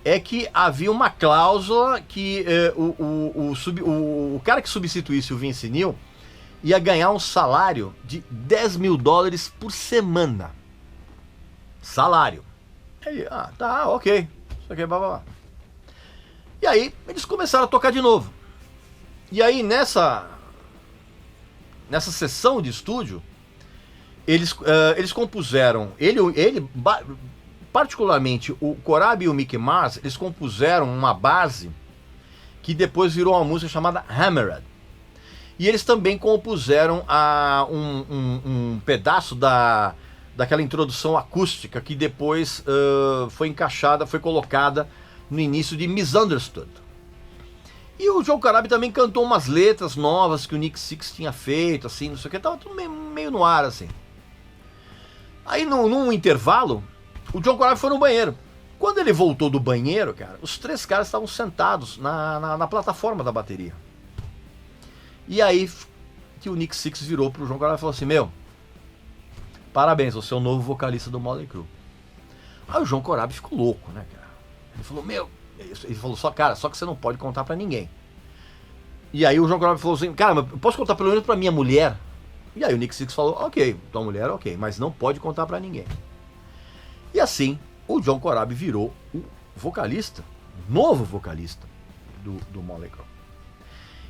é que havia uma cláusula que o cara que substituísse o Vince Neil ia ganhar um salário de $10 mil por semana. Salário. Aí, tá, ok. Isso aqui é blá. E aí, eles começaram a tocar de novo. E aí, nessa sessão de estúdio, eles compuseram, particularmente o Corabi e o Mickey Mars, eles compuseram uma base que depois virou uma música chamada Hammered. E eles também compuseram um pedaço daquela introdução acústica que depois foi colocada no início de Misunderstood. E o Joe Corabi também cantou umas letras novas que o Nick Six tinha feito, assim, não sei o que, tava tudo meio no ar, assim. Aí num intervalo, o Joe Corabi foi no banheiro. Quando ele voltou do banheiro, cara, os 3 caras estavam sentados na plataforma da bateria. E aí que o Nick Six virou pro João Corabi e falou assim, parabéns, você é o novo vocalista do Motley Crue. Aí o João Corabi ficou louco, né, cara? Ele falou, ele falou, só que você não pode contar pra ninguém. E aí o João Corabi falou assim, cara, mas eu posso contar pelo menos pra minha mulher? E aí o Nick Six falou, ok, tua mulher, ok, mas não pode contar pra ninguém. E assim, o João Corabi virou o vocalista, novo vocalista do Motley Crue.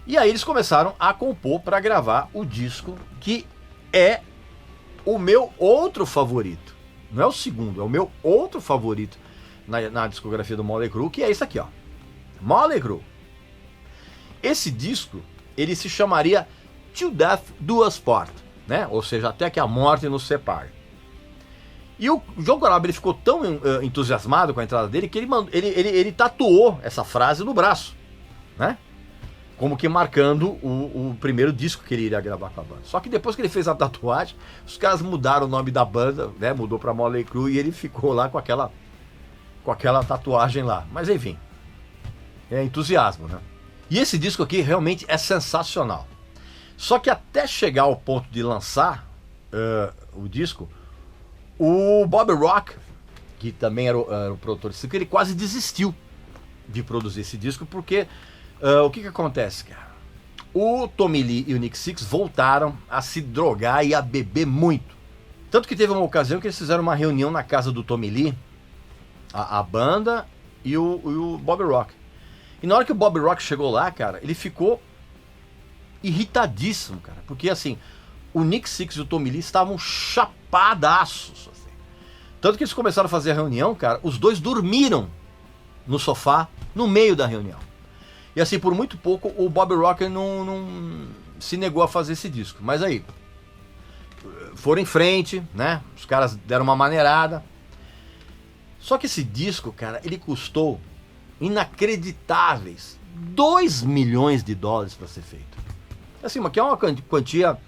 E aí eles começaram a compor para gravar o disco que é o meu outro favorito. Não é o segundo, é o meu outro favorito na discografia do Motley Crue, que é isso aqui, ó. Mötley Crüe. Esse disco, ele se chamaria Till Death Do Us Part, né? Ou seja, até que a morte nos separe. E o John Corabi, ele ficou tão entusiasmado com a entrada dele que ele tatuou essa frase no braço, né? Como que marcando o primeiro disco que ele iria gravar com a banda. Só que depois que ele fez a tatuagem, os caras mudaram o nome da banda, né? Mudou pra Mötley Crüe e ele ficou lá com aquela tatuagem lá. Mas enfim, é entusiasmo, né? E esse disco aqui realmente é sensacional. Só que até chegar ao ponto de lançar o disco, o Bob Rock, que também era o produtor desse disco, ele quase desistiu de produzir esse disco, porque o que acontece, cara? O Tommy Lee e o Nick Sixx voltaram a se drogar e a beber muito. Tanto que teve uma ocasião que eles fizeram uma reunião na casa do Tommy Lee, a banda e o Bob Rock. E na hora que o Bob Rock chegou lá, cara, ele ficou irritadíssimo, cara. Porque assim, o Nick Sixx e o Tommy Lee estavam chapadaços. Assim. Tanto que eles começaram a fazer a reunião, cara, os dois dormiram no sofá no meio da reunião. E assim, por muito pouco, o Bob Rock não se negou a fazer esse disco. Mas aí, foram em frente, né? Os caras deram uma maneirada. Só que esse disco, cara, ele custou inacreditáveis $2 milhões para ser feito. Assim, mas que é uma quantia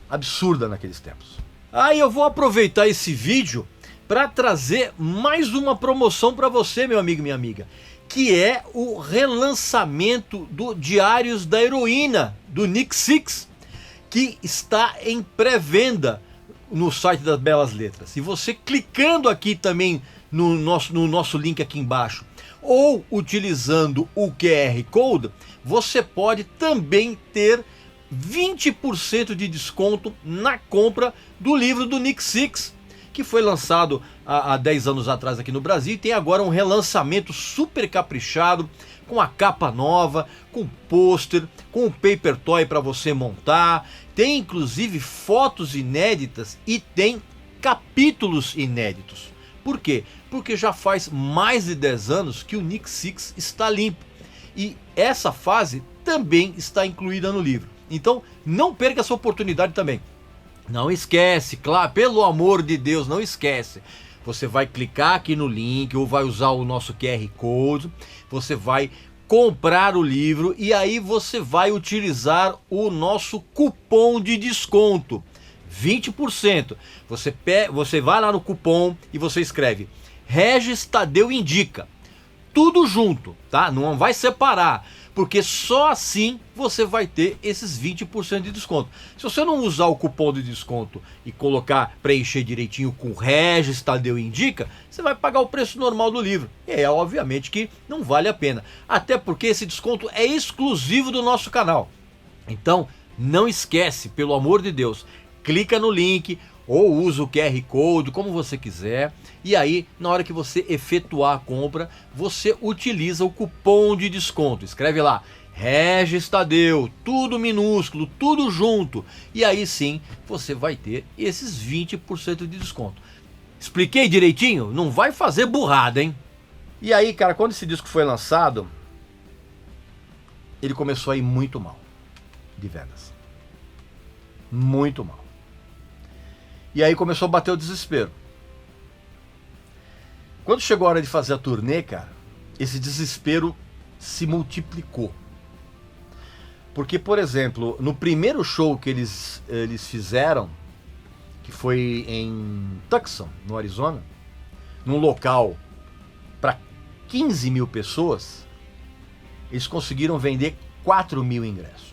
absurda naqueles tempos. Aí eu vou aproveitar esse vídeo para trazer mais uma promoção para você, meu amigo e minha amiga, que é o relançamento do Diários da Heroína, do Nick Sixx, que está em pré-venda no site das Belas Letras. E você clicando aqui também no nosso link aqui embaixo, ou utilizando o QR Code, você pode também ter 20% de desconto na compra do livro do Nick Sixx, que foi lançado há 10 anos atrás aqui no Brasil e tem agora um relançamento super caprichado, com a capa nova, com pôster, com um paper toy para você montar, tem inclusive fotos inéditas e tem capítulos inéditos. Por quê? Porque já faz mais de 10 anos que o Nick Sixx está limpo e essa fase também está incluída no livro. Então não perca essa oportunidade também. Não esquece, claro, pelo amor de Deus, não esquece. Você vai clicar aqui no link ou vai usar o nosso QR Code, você vai comprar o livro e aí você vai utilizar o nosso cupom de desconto, 20%. Você vai lá no cupom e você escreve Regis Tadeu Indica, tudo junto, tá? Não vai separar, porque só assim você vai ter esses 20% de desconto. Se você não usar o cupom de desconto e preencher direitinho com Regis Tadeu Indica, você vai pagar o preço normal do livro. E é obviamente que não vale a pena. Até porque esse desconto é exclusivo do nosso canal. Então, não esquece, pelo amor de Deus, clica no link ou usa o QR Code, como você quiser. E aí, na hora que você efetuar a compra, você utiliza o cupom de desconto. Escreve lá, Regis Tadeu, tudo minúsculo, tudo junto. E aí sim, você vai ter esses 20% de desconto. Expliquei direitinho? Não vai fazer burrada, hein? E aí, cara, quando esse disco foi lançado, ele começou a ir muito mal de vendas. Muito mal. E aí começou a bater o desespero. Quando chegou a hora de fazer a turnê, cara, esse desespero se multiplicou. Porque, por exemplo, no primeiro show que eles fizeram, que foi em Tucson, no Arizona, num local para 15 mil pessoas, eles conseguiram vender 4 mil ingressos.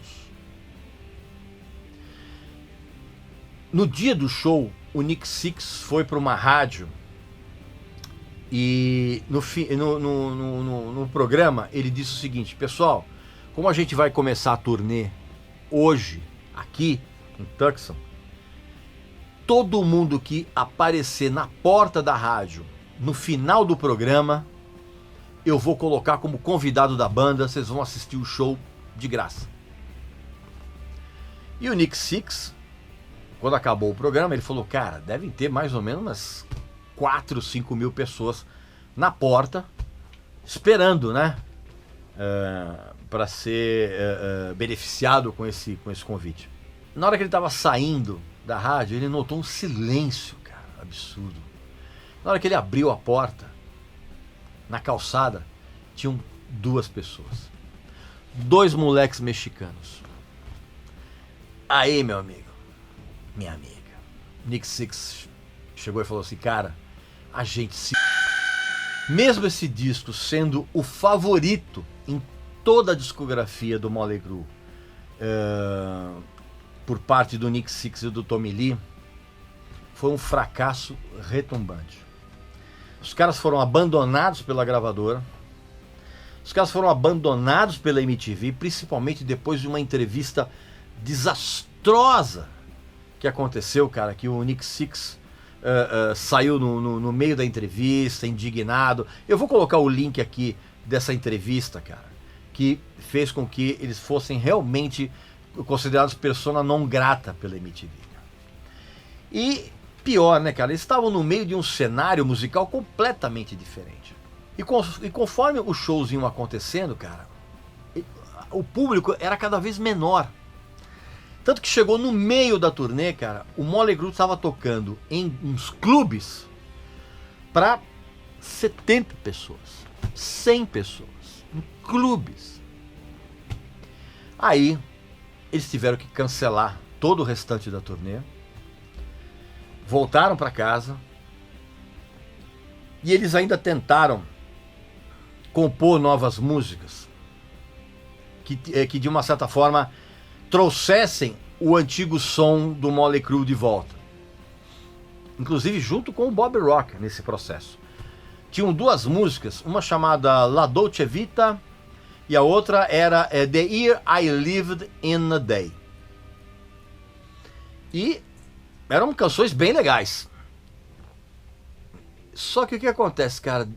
No dia do show, o Nick Sixx foi para uma rádio e no programa ele disse o seguinte: pessoal, como a gente vai começar a turnê hoje, aqui em Tucson, todo mundo que aparecer na porta da rádio no final do programa, eu vou colocar como convidado da banda, vocês vão assistir o show de graça. E o Nick Sixx, quando acabou o programa, ele falou, cara, devem ter mais ou menos umas 4, 5 mil pessoas na porta, esperando, né? para ser beneficiado com esse convite. Na hora que ele estava saindo da rádio, ele notou um silêncio, cara, absurdo. Na hora que ele abriu a porta, na calçada, tinham 2 pessoas. 2 moleques mexicanos. Aí, meu amigo, minha amiga, Nick Sixx chegou e falou assim, cara, a gente se... Mesmo esse disco sendo o favorito em toda a discografia do Motley Crue, por parte do Nick Sixx e do Tommy Lee, foi um fracasso retumbante. Os caras foram abandonados pela gravadora, os caras foram abandonados pela MTV, principalmente depois de uma entrevista desastrosa que aconteceu, cara, que o Nick Sixx saiu no meio da entrevista, indignado. Eu vou colocar o link aqui dessa entrevista, cara, que fez com que eles fossem realmente considerados persona non grata pela MTV. Cara. E pior, né, cara, eles estavam no meio de um cenário musical completamente diferente. E conforme os shows iam acontecendo, cara, o público era cada vez menor. Tanto que chegou no meio da turnê, cara, o Motley Crue estava tocando em uns clubes para 70 pessoas, 100 pessoas, em clubes. Aí, eles tiveram que cancelar todo o restante da turnê, voltaram para casa e eles ainda tentaram compor novas músicas que de uma certa forma trouxessem o antigo som do Motley Crue de volta. Inclusive junto com o Bob Rock nesse processo. Tinham 2 músicas, uma chamada La Dolce Vita e a outra era The Year I Lived in a Day. E eram canções bem legais. Só que o que acontece, cara?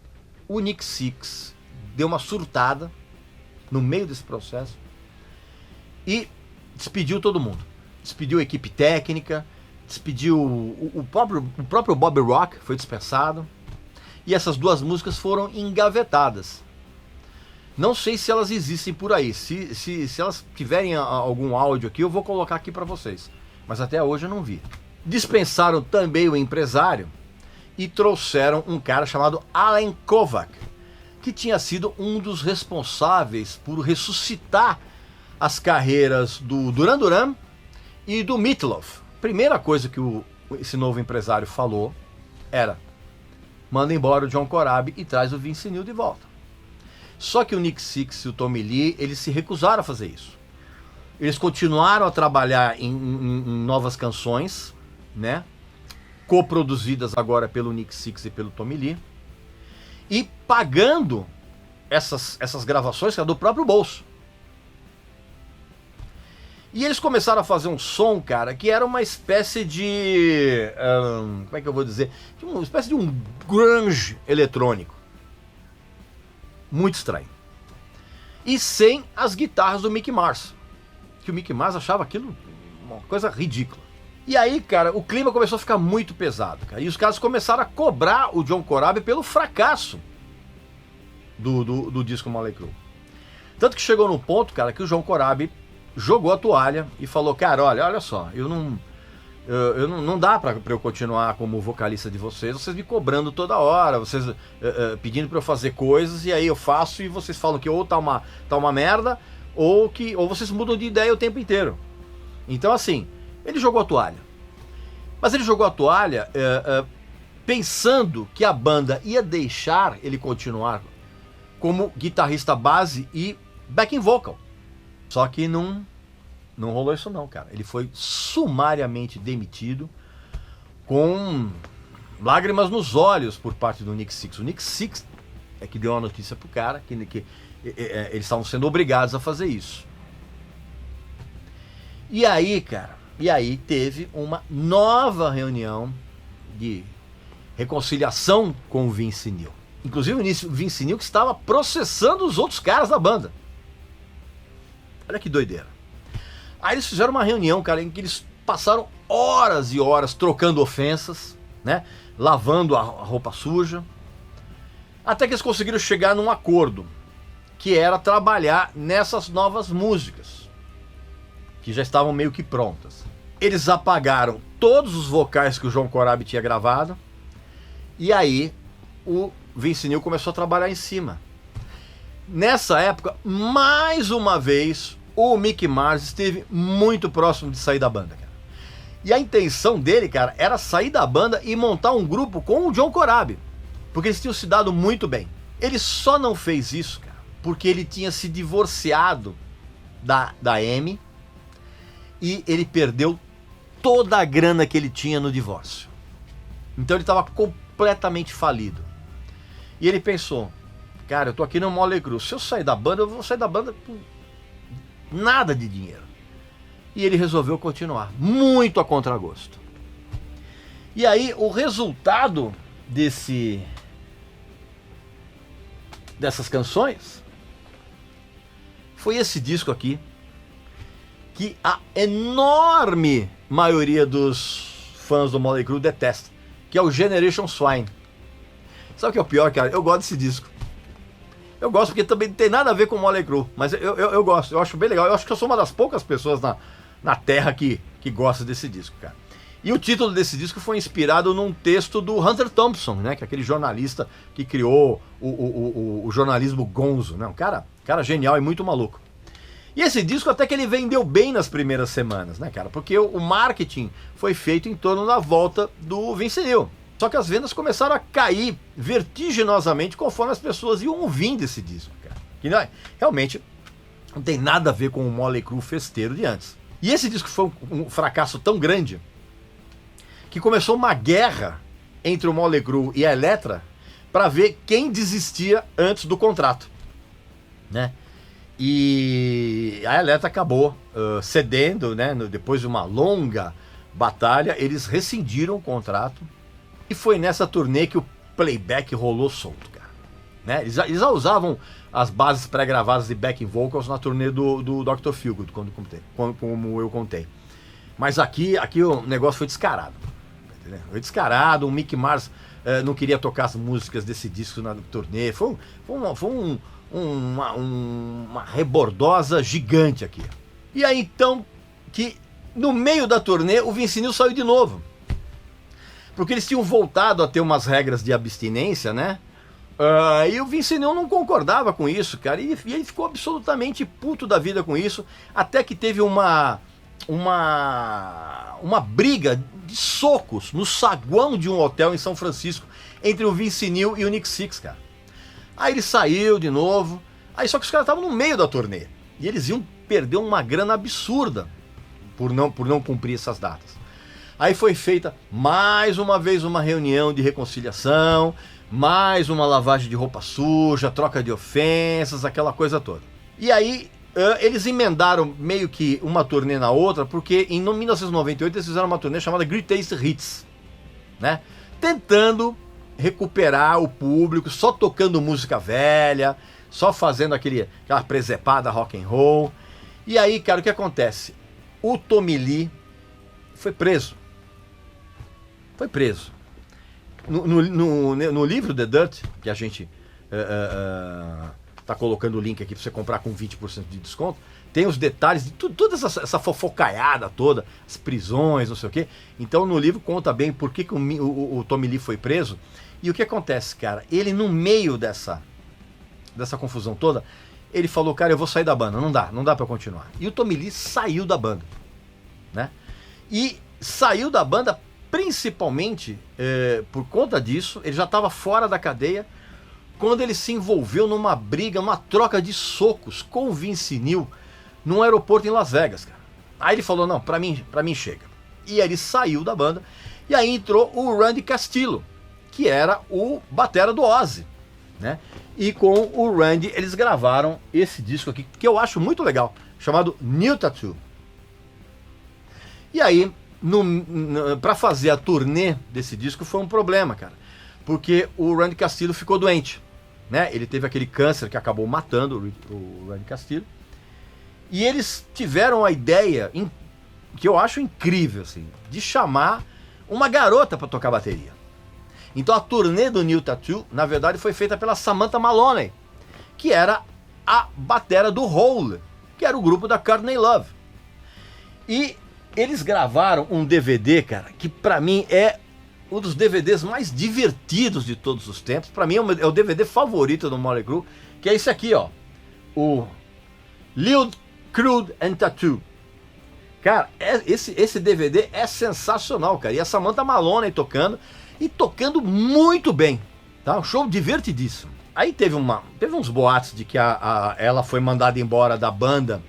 O Nick Sixx deu uma surtada no meio desse processo e despediu todo mundo. Despediu a equipe técnica, despediu o próprio Bob Rock, foi dispensado. E essas 2 músicas foram engavetadas. Não sei se elas existem por aí. Se elas tiverem algum áudio aqui, eu vou colocar aqui para vocês. Mas até hoje eu não vi. Dispensaram também o empresário e trouxeram um cara chamado Alan Kovac, que tinha sido um dos responsáveis por ressuscitar as carreiras do Duran Duran e do Meatloaf. Primeira coisa que esse novo empresário falou era: manda embora o John Corabi e traz o Vince Neil de volta. Só que o Nick Sixx e o Tommy Lee, eles se recusaram a fazer isso. Eles continuaram a trabalhar em novas canções, né? Coproduzidas agora pelo Nick Sixx e pelo Tommy Lee, e pagando essas gravações, que é do próprio bolso. E eles começaram a fazer um som, cara, que era uma espécie de... como é que eu vou dizer? Uma espécie de um grunge eletrônico. Muito estranho. E sem as guitarras do Mick Mars. Que o Mick Mars achava aquilo uma coisa ridícula. E aí, cara, o clima começou a ficar muito pesado, cara. E os caras começaram a cobrar o John Corabi pelo fracasso do disco Motley Crue. Tanto que chegou no ponto, cara, que o John Corabi jogou a toalha e falou: cara, olha só, não dá pra eu continuar como vocalista de vocês me cobrando toda hora, vocês pedindo pra eu fazer coisas, e aí eu faço e vocês falam que ou tá uma merda, ou vocês mudam de ideia o tempo inteiro. Então, assim, ele jogou a toalha. Mas ele jogou a toalha pensando que a banda ia deixar ele continuar como guitarrista base e backing vocal. Só que não rolou isso não, cara. Ele foi sumariamente demitido, com lágrimas nos olhos por parte do Nick Sixx. O Nick Sixx é que deu a notícia pro cara que eles estavam sendo obrigados a fazer isso. E aí, cara, teve uma nova reunião de reconciliação com o Vince Neil. Inclusive o Vince Neil que estava processando os outros caras da banda. Olha que doideira. Aí eles fizeram uma reunião, cara, em que eles passaram horas e horas trocando ofensas, né? Lavando a roupa suja. Até que eles conseguiram chegar num acordo. que era trabalhar nessas novas músicas, que já estavam meio que prontas. Eles apagaram todos os vocais que o John Corabi tinha gravado, e aí o Vince Neil começou a trabalhar em cima. Nessa época, mais uma vez, o Mick Mars esteve muito próximo de sair da banda, cara. E a intenção dele, cara, era sair da banda e montar um grupo com o John Corabi, porque eles tinham se dado muito bem. Ele só não fez isso, cara, porque ele tinha se divorciado da Amy e ele perdeu toda a grana que ele tinha no divórcio. Então ele estava completamente falido. E ele pensou, cara, eu tô aqui no Motley Crue, se eu sair da banda, eu vou sair da banda com nada de dinheiro. E ele resolveu continuar, muito a contragosto. E aí o resultado dessas canções foi esse disco aqui, que a enorme maioria dos fãs do Motley Crue detesta, que é o Generation Swine. Sabe o que é o pior, cara? Eu gosto desse disco. Eu gosto porque também não tem nada a ver com o Motley Crue, mas eu gosto, eu acho bem legal. Eu acho que eu sou uma das poucas pessoas na Terra que gosta desse disco, cara. E o título desse disco foi inspirado num texto do Hunter Thompson, né? Que é aquele jornalista que criou o jornalismo gonzo, né? Um cara genial e muito maluco. E esse disco até que ele vendeu bem nas primeiras semanas, né, cara? Porque o marketing foi feito em torno da volta do Vince Neil. Só que as vendas começaram a cair vertiginosamente conforme as pessoas iam ouvindo esse disco, cara. Que realmente não tem nada a ver com o Motley Crue festeiro de antes. E esse disco foi um fracasso tão grande que começou uma guerra entre o Motley Crue e a Elektra para ver quem desistia antes do contrato, né? E a Elektra acabou cedendo, né? Depois de uma longa batalha, eles rescindiram o contrato. E foi nessa turnê que o playback rolou solto, cara. Né? Eles já usavam as bases pré-gravadas de backing vocals na turnê do Dr. Feelgood, como eu contei. Mas aqui o negócio foi descarado. Entendeu? Foi descarado, o Mick Mars não queria tocar as músicas desse disco na turnê. Foi uma rebordosa gigante aqui. E aí então, que no meio da turnê, o Vince Neil saiu de novo. Porque eles tinham voltado a ter umas regras de abstinência, né? E o Vince Neil não concordava com isso, cara. E ele ficou absolutamente puto da vida com isso. Até que teve uma briga de socos no saguão de um hotel em São Francisco entre o Vince Neil e o Nick Sixx, cara. Aí ele saiu de novo. Aí só que os caras estavam no meio da turnê. E eles iam perder uma grana absurda por não cumprir essas datas. Aí foi feita mais uma vez uma reunião de reconciliação, mais uma lavagem de roupa suja, troca de ofensas, aquela coisa toda. E aí eles emendaram meio que uma turnê na outra, porque em 1998 eles fizeram uma turnê chamada Greatest Hits, né? Tentando recuperar o público, só tocando música velha, só fazendo aquela presepada rock and roll. E aí, cara, o que acontece? O Tommy Lee foi preso. Foi preso. No livro The Dirt, que a gente tá colocando o link aqui para você comprar com 20% de desconto, tem os detalhes de toda essa fofocaiada toda, as prisões, não sei o quê. Então no livro conta bem por que o Tommy Lee foi preso. E o que acontece, cara? Ele no meio dessa confusão toda, ele falou, cara, eu vou sair da banda, não dá para continuar. E o Tommy Lee saiu da banda, né? E saiu da banda principalmente por conta disso. Ele já estava fora da cadeia quando ele se envolveu numa briga, numa troca de socos com o Vince Neil num aeroporto em Las Vegas, cara. Aí ele falou, não, pra mim chega. E aí ele saiu da banda, e aí entrou o Randy Castillo, que era o batera do Ozzy, né? E com o Randy eles gravaram esse disco aqui, que eu acho muito legal, chamado New Tattoo. E aí, para fazer a turnê desse disco foi um problema, cara, porque o Randy Castillo ficou doente, né? Ele teve aquele câncer que acabou matando o Randy Castillo. E eles tiveram a ideia, que eu acho incrível, assim, de chamar uma garota para tocar bateria. Então a turnê do New Tattoo, na verdade, foi feita pela Samantha Maloney, que era a batera do Hole, que era o grupo da Courtney Love. E eles gravaram um DVD, cara, que pra mim é um dos DVDs mais divertidos de todos os tempos. Pra mim é o DVD favorito do Motley Crue, que é esse aqui, ó. O Lewd, Crude and Tattoo. Cara, esse DVD é sensacional, cara. E a Samantha Maloney aí tocando, e tocando muito bem, tá? Um show divertidíssimo. Aí teve uns boatos de que ela foi mandada embora da banda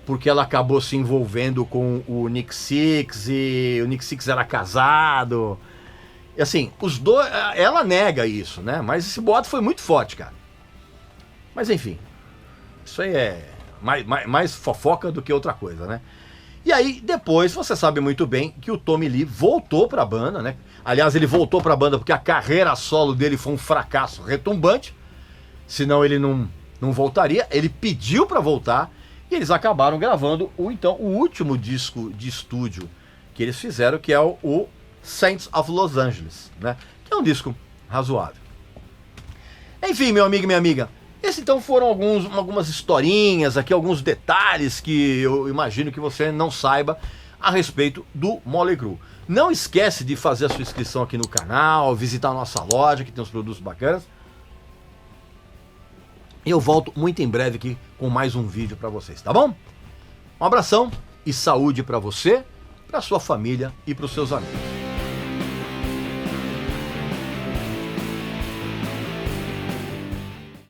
porque ela acabou se envolvendo com o Nick Sixx, e o Nick Sixx era casado. E assim, os dois, ela nega isso, né? Mas esse boato foi muito forte, cara. Mas enfim, isso aí é mais fofoca do que outra coisa, né? E aí, depois, você sabe muito bem que o Tommy Lee voltou pra banda, né? Aliás, ele voltou pra banda porque a carreira solo dele foi um fracasso retumbante. Senão ele não voltaria. Ele pediu pra voltar e eles acabaram gravando o último disco de estúdio que eles fizeram, que é o Saints of Los Angeles, né? Que é um disco razoável. Enfim, meu amigo e minha amiga, esses então foram algumas historinhas aqui, alguns detalhes que eu imagino que você não saiba a respeito do Motley Crue. Não esquece de fazer a sua inscrição aqui no canal, visitar a nossa loja que tem uns produtos bacanas. E eu volto muito em breve aqui com mais um vídeo para vocês, tá bom? Um abração e saúde para você, para sua família e para os seus amigos.